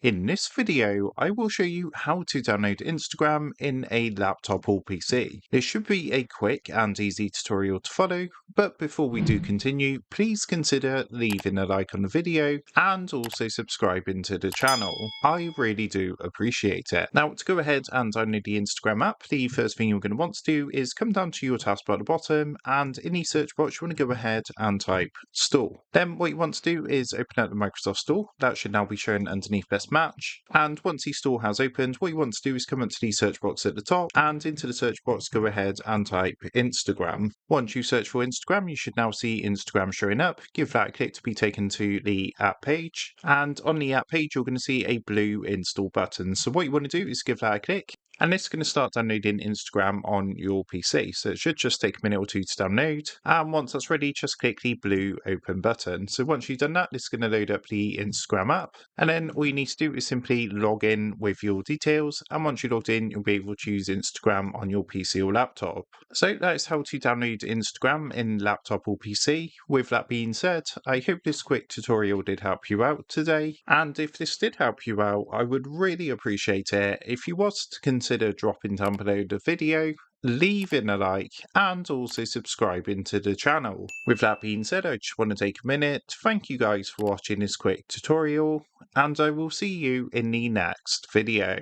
In this video, I will show you how to download Instagram in a laptop or PC. This should be a quick and easy tutorial to follow, but before we do continue, please consider leaving a like on the video and also subscribing to the channel. I really do appreciate it. Now, to go ahead and download the Instagram app, the first thing you're going to want to do is come down to your taskbar at the bottom, and in the search box, you want to go ahead and type store. Then what you want to do is open up the Microsoft Store. That should now be shown underneath Best Match. And once the store has opened, what you want to do is come up to the search box at the top, and into the search box, go ahead and type Instagram. Once you search for Instagram, you should now see Instagram showing up. Give that a click to be taken to the app page. And on the app page, you're going to see a blue install button. So what you want to do is give that a click. And this is going to start downloading Instagram on your PC. So it should just take a minute or two to download. And once that's ready, just click the blue open button. So once you've done that, this is going to load up the Instagram app. And then all you need to do is simply log in with your details. And once you're logged in, you'll be able to use Instagram on your PC or laptop. So that is how to download Instagram in laptop or PC. With that being said, I hope this quick tutorial did help you out today. And if this did help you out, I would really appreciate it if you was to consider dropping down below the video, leaving a like, and also subscribing to the channel. With that being said, I just want to take a minute to thank you guys for watching this quick tutorial, and I will see you in the next video.